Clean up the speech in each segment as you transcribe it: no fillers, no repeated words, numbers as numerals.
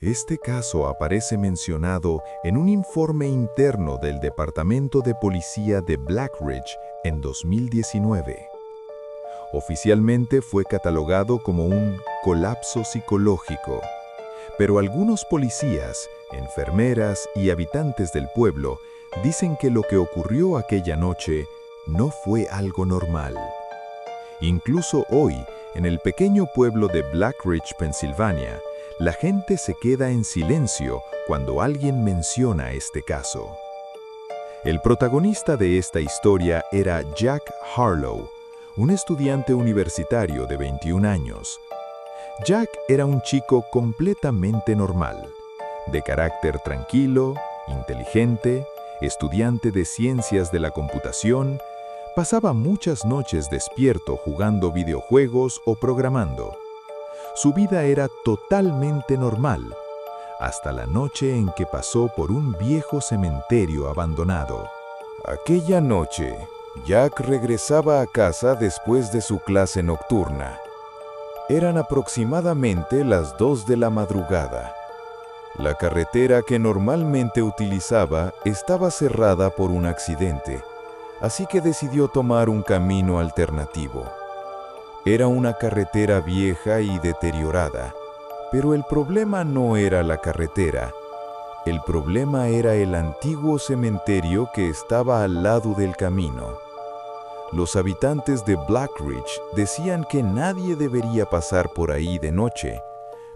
Este caso aparece mencionado en un informe interno del Departamento de Policía de Black Ridge en 2019. Oficialmente fue catalogado como un colapso psicológico, pero algunos policías, enfermeras y habitantes del pueblo dicen que lo que ocurrió aquella noche no fue algo normal. Incluso hoy, en el pequeño pueblo de Black Ridge, Pensilvania, la gente se queda en silencio cuando alguien menciona este caso. El protagonista de esta historia era Jack Harlow, un estudiante universitario de 21 años. Jack era un chico completamente normal, de carácter tranquilo, inteligente, estudiante de ciencias de la computación. Pasaba muchas noches despierto jugando videojuegos o programando. Su vida era totalmente normal, hasta la noche en que pasó por un viejo cementerio abandonado. Aquella noche, Jack regresaba a casa después de su clase nocturna. Eran aproximadamente las 2 de la madrugada. La carretera que normalmente utilizaba estaba cerrada por un accidente, así que decidió tomar un camino alternativo. Era una carretera vieja y deteriorada, pero el problema no era la carretera. El problema era el antiguo cementerio que estaba al lado del camino. Los habitantes de Black Ridge decían que nadie debería pasar por ahí de noche,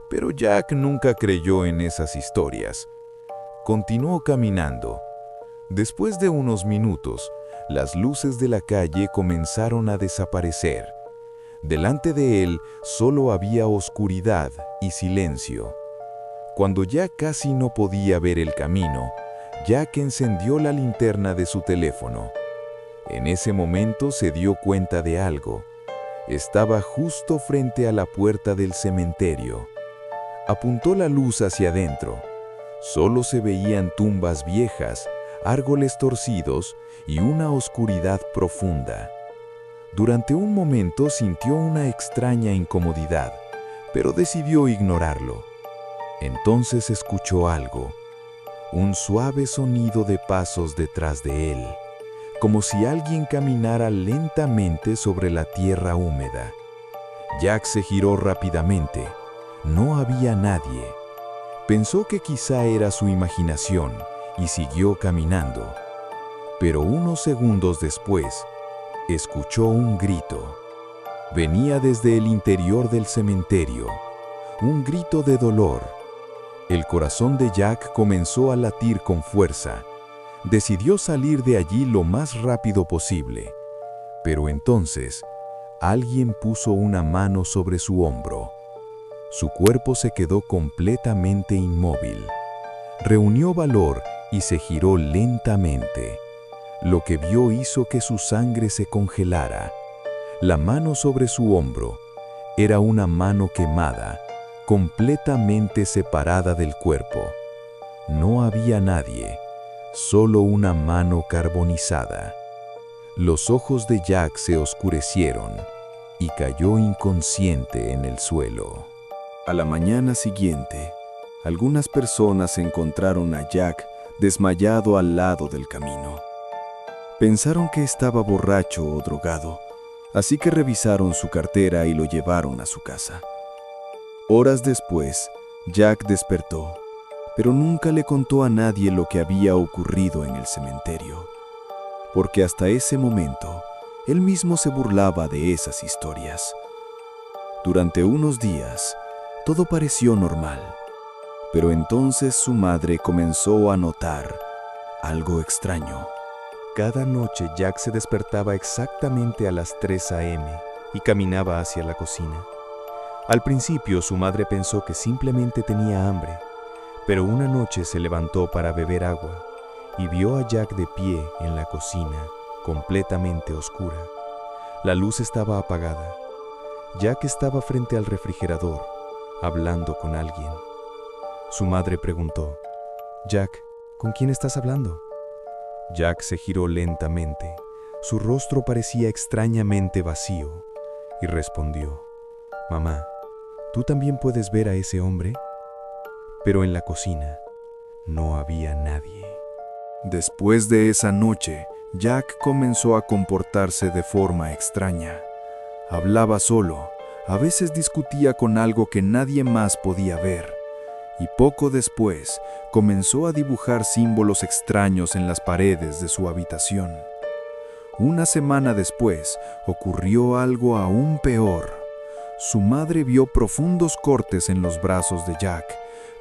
pero Jack nunca creyó en esas historias. Continuó caminando. Después de unos minutos, las luces de la calle comenzaron a desaparecer. Delante de él solo había oscuridad y silencio. Cuando ya casi no podía ver el camino, Jack encendió la linterna de su teléfono. En ese momento se dio cuenta de algo. Estaba justo frente a la puerta del cementerio. Apuntó la luz hacia adentro. Solo se veían tumbas viejas, árboles torcidos y una oscuridad profunda. Durante un momento sintió una extraña incomodidad, pero decidió ignorarlo. Entonces escuchó algo, un suave sonido de pasos detrás de él, como si alguien caminara lentamente sobre la tierra húmeda. Jack se giró rápidamente. No había nadie. Pensó que quizá era su imaginación y siguió caminando. Pero unos segundos después, escuchó un grito. Venía desde el interior del cementerio, un grito de dolor. El corazón de Jack comenzó a latir con fuerza. Decidió salir de allí lo más rápido posible. Pero entonces, alguien puso una mano sobre su hombro. Su cuerpo se quedó completamente inmóvil. Reunió valor y se giró lentamente. Lo que vio hizo que su sangre se congelara. La mano sobre su hombro era una mano quemada, completamente separada del cuerpo. No había nadie, solo una mano carbonizada. Los ojos de Jack se oscurecieron y cayó inconsciente en el suelo. A la mañana siguiente, algunas personas encontraron a Jack desmayado al lado del camino. Pensaron que estaba borracho o drogado, así que revisaron su cartera y lo llevaron a su casa. Horas después, Jack despertó, pero nunca le contó a nadie lo que había ocurrido en el cementerio, porque hasta ese momento, él mismo se burlaba de esas historias. Durante unos días, todo pareció normal, pero entonces su madre comenzó a notar algo extraño. Cada noche Jack se despertaba exactamente a las 3 a.m. y caminaba hacia la cocina. Al principio su madre pensó que simplemente tenía hambre, pero una noche se levantó para beber agua y vio a Jack de pie en la cocina, completamente oscura. La luz estaba apagada. Jack estaba frente al refrigerador, hablando con alguien. Su madre preguntó: «Jack, ¿con quién estás hablando?». Jack se giró lentamente. Su rostro parecía extrañamente vacío y respondió: «Mamá, ¿tú también puedes ver a ese hombre?». pero en la cocina no había nadie. Después de esa noche, Jack comenzó a comportarse de forma extraña. Hablaba solo, a veces discutía con algo que nadie más podía ver, y poco después comenzó a dibujar símbolos extraños en las paredes de su habitación. Una semana después ocurrió algo aún peor. Su madre vio profundos cortes en los brazos de Jack,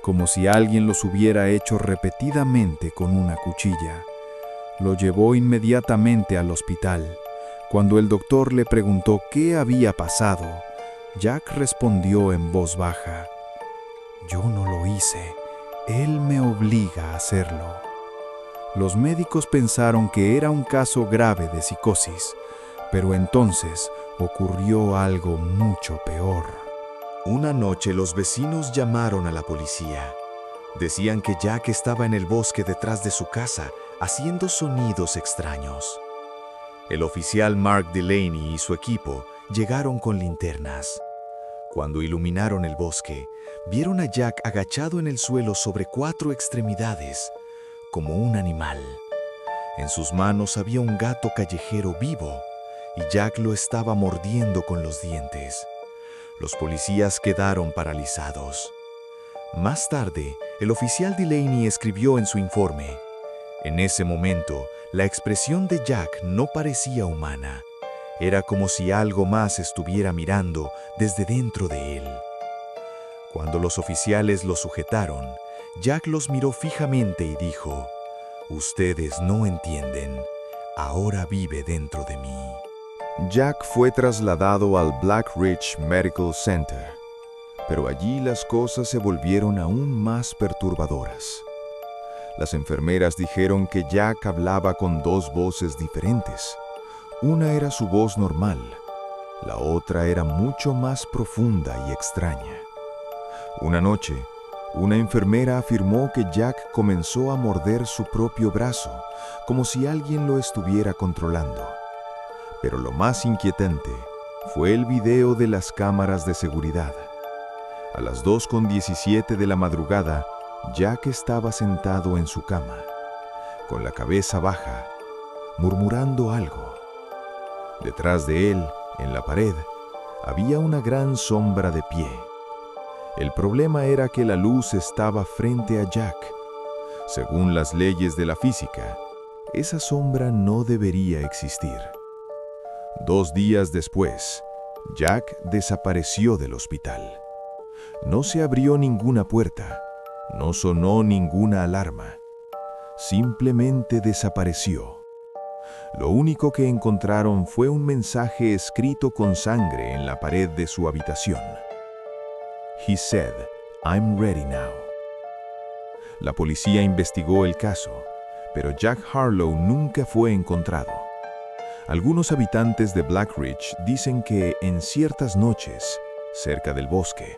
como si alguien los hubiera hecho repetidamente con una cuchilla. Lo llevó inmediatamente al hospital. Cuando el doctor le preguntó qué había pasado, Jack respondió en voz baja: «Yo no lo hice, él me obliga a hacerlo». Los médicos pensaron que era un caso grave de psicosis, pero entonces ocurrió algo mucho peor. Una noche los vecinos llamaron a la policía. Decían que Jack estaba en el bosque detrás de su casa, haciendo sonidos extraños. El oficial Mark Delaney y su equipo llegaron con linternas. Cuando iluminaron el bosque, vieron a Jack agachado en el suelo sobre 4 extremidades, como un animal. En sus manos había un gato callejero vivo, y Jack lo estaba mordiendo con los dientes. Los policías quedaron paralizados. Más tarde, el oficial Delaney escribió en su informe: «En ese momento, la expresión de Jack no parecía humana. Era como si algo más estuviera mirando desde dentro de él». Cuando los oficiales lo sujetaron, Jack los miró fijamente y dijo: «Ustedes no entienden. Ahora vive dentro de mí». Jack fue trasladado al Black Ridge Medical Center, pero allí las cosas se volvieron aún más perturbadoras. Las enfermeras dijeron que Jack hablaba con 2 voces diferentes. Una era su voz normal, la otra era mucho más profunda y extraña. Una noche, una enfermera afirmó que Jack comenzó a morder su propio brazo, como si alguien lo estuviera controlando. Pero lo más inquietante fue el video de las cámaras de seguridad. A las 2:17 de la madrugada, Jack estaba sentado en su cama, con la cabeza baja, murmurando algo. Detrás de él, en la pared, había una gran sombra de pie. El problema era que la luz estaba frente a Jack. Según las leyes de la física, esa sombra no debería existir. 2 días después, Jack desapareció del hospital. No se abrió ninguna puerta, no sonó ninguna alarma. Simplemente desapareció. Lo único que encontraron fue un mensaje escrito con sangre en la pared de su habitación. He said, "I'm ready now". La policía investigó el caso, pero Jack Harlow nunca fue encontrado. Algunos habitantes de Black Ridge dicen que en ciertas noches, cerca del bosque,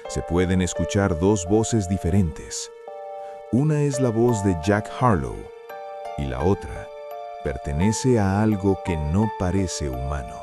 se pueden escuchar 2 voces diferentes. Una es la voz de Jack Harlow y la otra pertenece a algo que no parece humano.